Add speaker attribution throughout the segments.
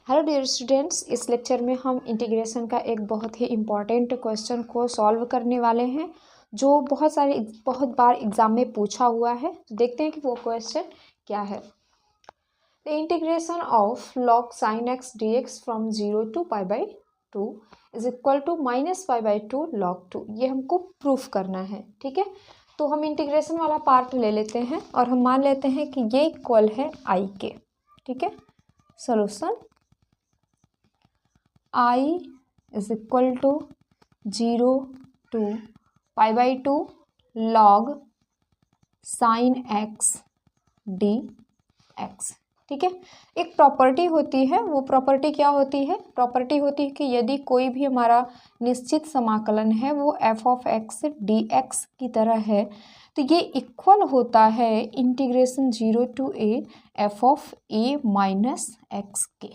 Speaker 1: Hello dear students, इस lecture में हम इंटीग्रेशन का एक बहुत ही इम्पॉर्टेंट क्वेश्चन को सॉल्व करने वाले हैं जो बहुत बार एग्जाम में पूछा हुआ है। तो देखते हैं कि वो क्वेश्चन क्या है। The integration of log sin x dx from 0 to π/2 is equal to -π/2 log 2। ये हमको प्रूफ करना है, ठीक है। तो हम इंटीग्रेशन वाला पार्ट ले लेते हैं और हम मान लेते हैं कि ये इक्वल है आई के, ठीक है। Solution I is equal to 0 to π/2 log sin x dx, ठीक है। एक प्रॉपर्टी होती है, वो प्रॉपर्टी क्या होती है? प्रॉपर्टी होती है कि यदि कोई भी हमारा निश्चित समाकलन है वो f of x dx की तरह है तो ये इक्वल होता है integration 0 to a f of a minus x के,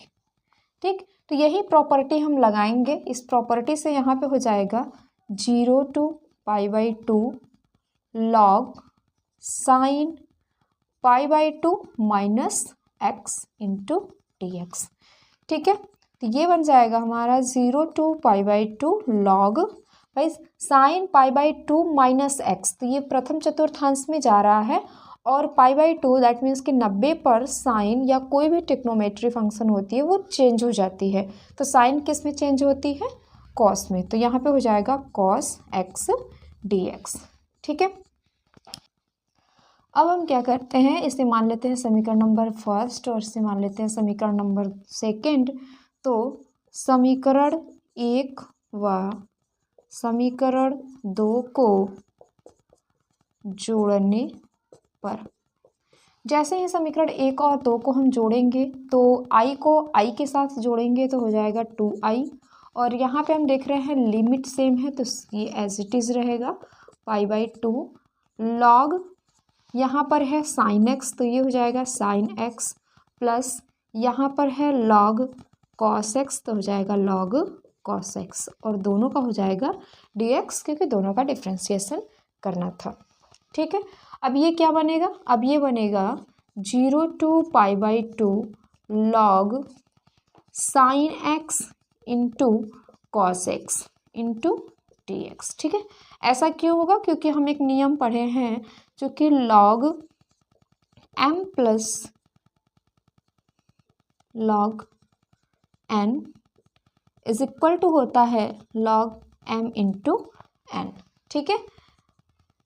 Speaker 1: ठीक। तो यही प्रॉपर्टी हम लगाएंगे। इस प्रॉपर्टी से यहाँ पे हो जाएगा 0 to π/2 log sin π/2 minus X into dx, ठीक है। तो ये बन जाएगा हमारा 0 to π/2 log भाई sin π/2 माइनस एक्स। तो ये प्रथम चतुर्थांश में जा रहा है और π/2 दैट मीन्स कि 90 पर साइन या कोई भी ट्रिग्नोमेट्री फंक्शन होती है वो चेंज हो जाती है। तो साइन किस में चेंज होती है? कॉस में। तो यहाँ पे हो जाएगा कॉस एक्स dx, ठीक है। अब हम क्या करते हैं, इसे मान लेते हैं समीकरण नंबर फर्स्ट और इसे मान लेते हैं समीकरण नंबर सेकंड। तो समीकरण 1 व समीकरण 2 को जोड़ने पर, जैसे ही समीकरण 1 और 2 को हम जोड़ेंगे तो i को i के साथ जोड़ेंगे तो हो जाएगा 2i और यहाँ पे हम देख रहे हैं लिमिट सेम है तो ये एज इट इज़ रहेगा π/2 log, यहाँ पर है साइन x तो ये हो जाएगा साइन x प्लस यहाँ पर है log cos x तो हो जाएगा log cos x और दोनों का हो जाएगा dx क्योंकि दोनों का डिफ्रेंसिएशन करना था, ठीक है। अब ये क्या बनेगा? अब ये बनेगा 0 to π/2 log sin x into cos x into dx, ठीक है। ऐसा क्यों होगा? क्योंकि हम एक नियम पढ़े हैं जो कि log m plus log n is equal to होता है log m इंटू n, ठीक है।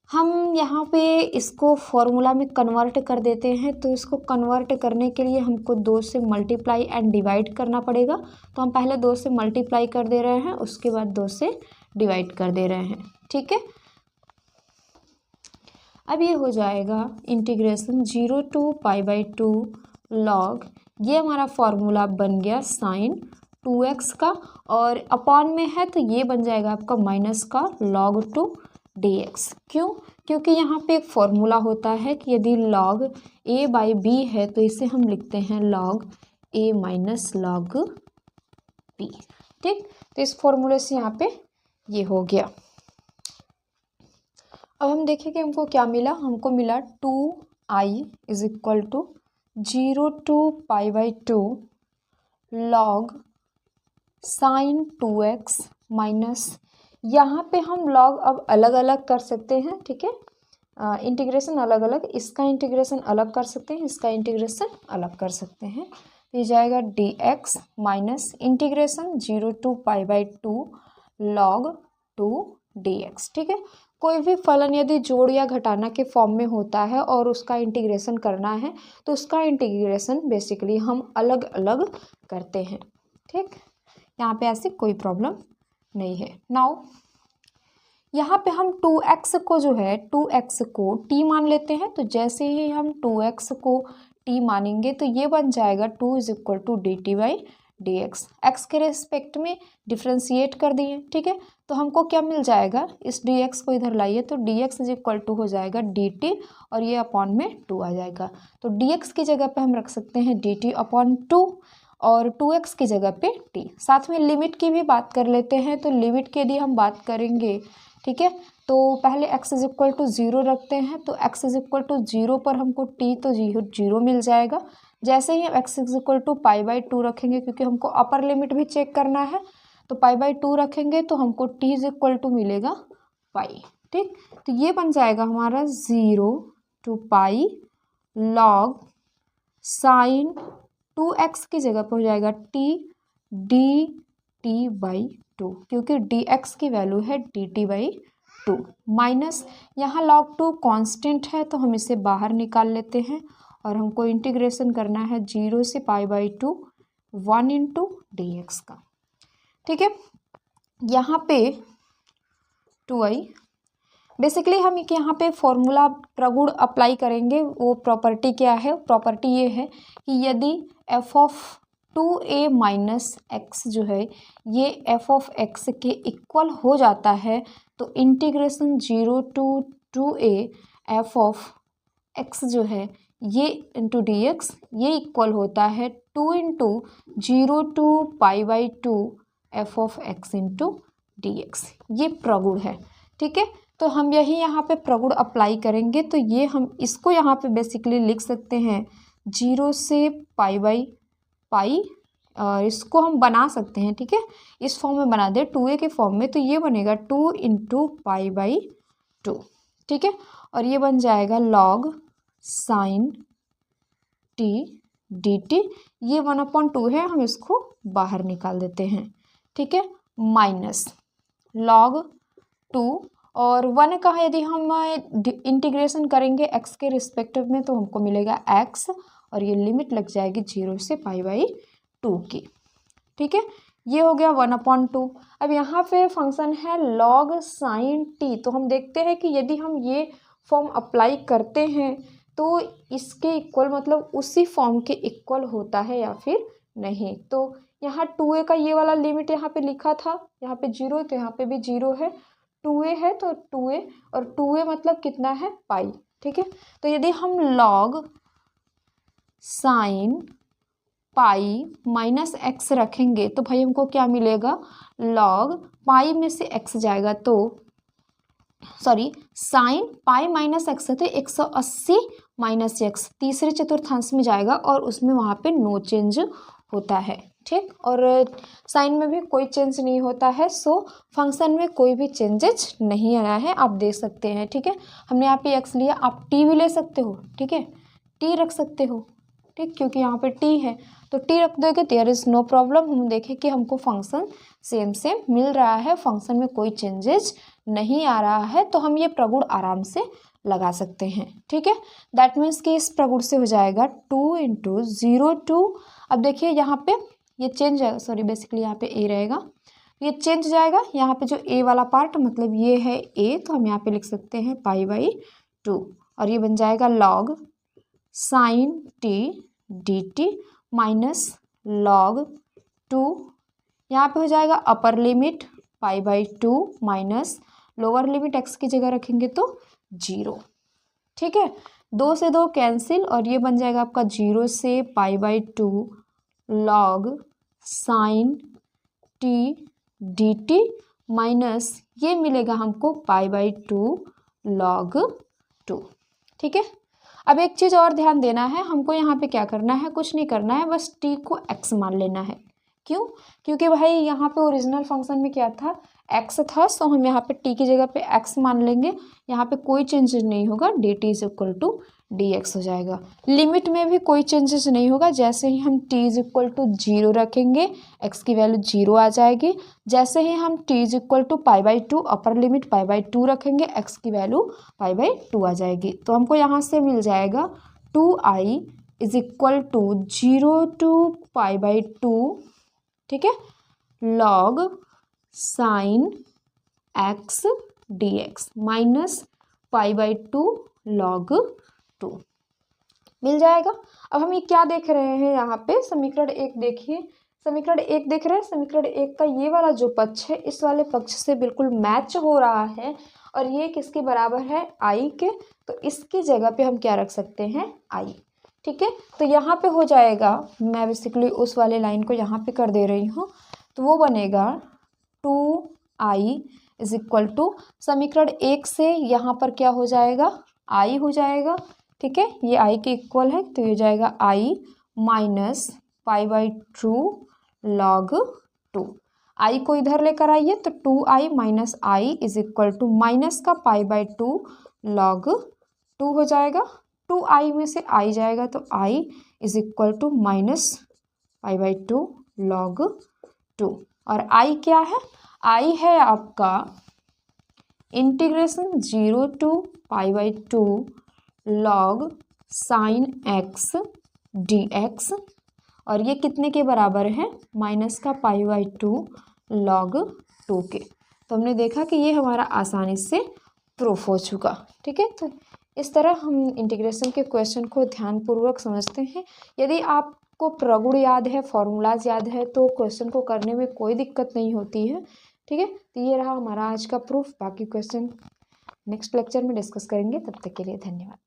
Speaker 1: हम यहाँ पे इसको फॉर्मूला में कन्वर्ट कर देते हैं तो इसको कन्वर्ट करने के लिए हमको 2 से मल्टीप्लाई एंड डिवाइड करना पड़ेगा। तो हम पहले 2 से मल्टीप्लाई कर दे रहे हैं, उसके बाद 2 से डिवाइड कर दे रहे हैं, ठीक है। अब ये हो जाएगा इंटीग्रेशन 0 to π/2 log, ये हमारा फॉर्मूला बन गया साइन 2x का और अपॉन में है तो ये बन जाएगा आपका माइनस का log 2 dx। क्यों? क्योंकि यहाँ पे एक फॉर्मूला होता है कि यदि log a/b है तो इसे हम लिखते हैं log a minus log b, ठीक। तो इस फॉर्मूले से यहाँ पे ये हो गया। अब हम देखें कि हमको क्या मिला। हमको मिला 2i is equal to 0 to π/2 log sine 2x minus, यहाँ पे हम log अब अलग अलग कर सकते हैं, ठीक है। इंटीग्रेशन अलग अलग, इसका इंटीग्रेशन अलग कर सकते हैं, इसका इंटीग्रेशन अलग कर सकते हैं। ये जाएगा dx minus integration 0 to π/2 log 2 dx, ठीक है। कोई भी फलन यदि जोड़ या घटाना के फॉर्म में होता है और उसका इंटीग्रेशन करना है तो उसका इंटीग्रेशन बेसिकली हम अलग अलग करते हैं, ठीक। यहाँ पे ऐसी कोई प्रॉब्लम नहीं है। नाउ यहाँ पे हम 2x को जो है 2x को t मान लेते हैं। तो जैसे ही हम 2x को t मानेंगे तो ये बन जाएगा 2 is equal to dt/dx, x के रेस्पेक्ट में डिफ्रेंशिएट कर दिए, ठीक है। तो हमको क्या मिल जाएगा, इस dx को इधर लाइए तो dx इज इक्वल टू हो जाएगा dt और ये अपॉन में 2 आ जाएगा। तो dx की जगह पे हम रख सकते हैं dt/2 और 2x की जगह पे t। साथ में लिमिट की भी बात कर लेते हैं। तो लिमिट की यदि हम बात करेंगे, ठीक है, तो पहले x इज इक्वल टू 0 रखते हैं। तो x इज इक्वल टू 0 पर हमको t तो 0 मिल जाएगा, जैसे ही हम x is equal to pi by 2 रखेंगे, क्योंकि हमको अपर लिमिट भी चेक करना है, तो पाई बाई 2 रखेंगे तो हमको t इज इक्वल टू मिलेगा पाई। ठीक, तो ये बन जाएगा हमारा 0 to pi log sine 2x की जगह पर हो जाएगा t dt बाई 2, क्योंकि dx की वैल्यू है dt बाई 2, माइनस यहाँ log 2 कांस्टेंट है तो हम इसे बाहर निकाल लेते हैं और हमको इंटीग्रेशन करना है 0 से pi by 2 1 into D x का। ठीक है, यहाँ पे 2i बेसिकली हम एक यहाँ पे फॉर्मूला प्रगुण अप्लाई करेंगे। वो प्रॉपर्टी क्या है, प्रॉपर्टी ये है कि यदि f of 2a minus x जो है ये f ऑफ x के इक्वल हो जाता है तो integration 0 to 2a f of x जो है ये इंटू डी एक्स ये इक्वल होता है 2 into 0 to pi by 2 f of x into D x. ये प्रगुण है। ठीक है, तो हम यही यहाँ पे प्रगुण अप्लाई करेंगे, तो ये हम इसको यहाँ पे बेसिकली लिख सकते हैं 0 से पाई बाई पाई, और इसको हम बना सकते हैं। ठीक है, इस फॉर्म में बना दे 2a के फॉर्म में, तो ये बनेगा 2 इंटू पाई बाई 2। ठीक है, और ये बन जाएगा log साइन t dt, ये 1/2 है, हम इसको बाहर निकाल देते हैं। ठीक है, माइनस log 2 और 1 का यदि हम इंटीग्रेशन करेंगे x के रिस्पेक्टिव में तो हमको मिलेगा x, और ये लिमिट लग जाएगी 0 से पाई बाई 2 की। ठीक है, ये हो गया 1/2। अब यहाँ पे फंक्शन है log साइन t, तो हम देखते हैं कि यदि हम ये फॉर्म अप्लाई करते हैं तो इसके इक्वल मतलब उसी फॉर्म के इक्वल होता है या फिर नहीं। तो यहाँ 2a का ये वाला लिमिट यहाँ पे लिखा था, यहाँ पे 0, तो यहाँ पे भी 0 है, 2a है तो 2a, और 2a मतलब कितना है पाई। ठीक है, तो यदि हम log sine pi minus x रखेंगे तो भाई हमको क्या मिलेगा, log पाई में से x जाएगा तो sorry sine pi minus x है तो 180 माइनस एक्स तीसरे चतुर्थांश में जाएगा और उसमें वहाँ पे नो चेंज होता है। ठीक, और साइन में भी कोई चेंज नहीं होता है, सो फंक्शन में कोई भी चेंजेस नहीं आया है, आप देख सकते हैं। ठीक है, हमने यहाँ पे x लिया, आप t भी ले सकते हो। ठीक है, t रख सकते हो। ठीक, क्योंकि यहाँ पे t है तो t रख दोगे, देयर इज़ नो प्रॉब्लम। हम देखें कि हमको फंक्शन सेम मिल रहा है, फंक्शन में कोई चेंजेस नहीं आ रहा है, तो हम ये प्रगुण आराम से लगा सकते हैं। ठीक है, दैट मीन्स कि इस प्रगुण से हो जाएगा 2 इंटू 0 2। अब देखिए यहाँ पे ये चेंज है, सॉरी बेसिकली यहाँ पे a रहेगा, ये चेंज जाएगा, यहाँ पे जो a वाला पार्ट मतलब ये है a, तो हम यहाँ पे लिख सकते हैं पाई बाई 2, और ये बन जाएगा log sine t dt minus log 2, यहाँ पे हो जाएगा upper limit pi by 2 minus lower limit x की जगह रखेंगे तो 0। ठीक है, 2 से 2 कैंसिल, और ये बन जाएगा आपका 0 से pi by 2 log sine t dt minus ये मिलेगा हमको पाई बाई 2 log 2। ठीक है, अब एक चीज़ और ध्यान देना है, हमको यहाँ पे क्या करना है, कुछ नहीं करना है, बस t को x मान लेना है। क्यों, क्योंकि भाई यहाँ पे ओरिजिनल फंक्शन में क्या था, x था, सो हम यहाँ पे t की जगह पे x मान लेंगे, यहाँ पे कोई चेंजेस नहीं होगा, dt is equal to dx हो जाएगा। लिमिट में भी कोई चेंजेस नहीं होगा, जैसे ही हम t इज इक्वल टू 0 रखेंगे x की वैल्यू 0 आ जाएगी, जैसे ही हम t is equal to pi by 2 upper limit pi by 2 रखेंगे x की वैल्यू पाई बाई 2 आ जाएगी। तो हमको यहाँ से मिल जाएगा 2i is equal to 0 to pi by 2। ठीक है, log sine x dx minus pi by 2 log 2 मिल जाएगा। अब हम ये क्या देख रहे हैं, यहाँ पे समीकरण 1 देखिए, समीकरण 1 देख रहे हैं, समीकरण 1 का ये वाला जो पक्ष है इस वाले पक्ष से बिल्कुल मैच हो रहा है, और ये किसके बराबर है, i के, तो इसकी जगह पे हम क्या रख सकते हैं, i। ठीक है, तो यहाँ पे हो जाएगा, मैं बेसिकली उस वाले लाइन को यहाँ पे कर दे रही हूँ, तो वो बनेगा 2i इज इक्वल टू समीकरण 1 से यहाँ पर क्या हो जाएगा, i हो जाएगा। ठीक है, ये i के इक्वल है, तो ये हो जाएगा i minus pi by two log two. I को इधर लेकर आइए तो 2i minus I is equal to minus का pi by two log two हो जाएगा। 2i में से आई जाएगा तो i is equal to minus pi by two log two. और i क्या है? i है आपका integration 0 to pi by two log sine X D X. और ये कितने के बराबर है? माइनस का pi by two log to के। तो हमने देखा कि ये हमारा आसानी से प्रूफ हो चुका। ठीक है, तो इस तरह हम इंटीग्रेशन के क्वेश्चन को ध्यानपूर्वक समझते हैं। यदि आपको प्रगुण याद है, फॉर्मूलाज याद है, तो क्वेश्चन को करने में कोई दिक्कत नहीं होती है। ठीक है, तो ये रहा हमारा आज का प्रूफ। बाकी क्वेश्चन नेक्स्ट लेक्चर में डिस्कस करेंगे। तब तक के लिए धन्यवाद।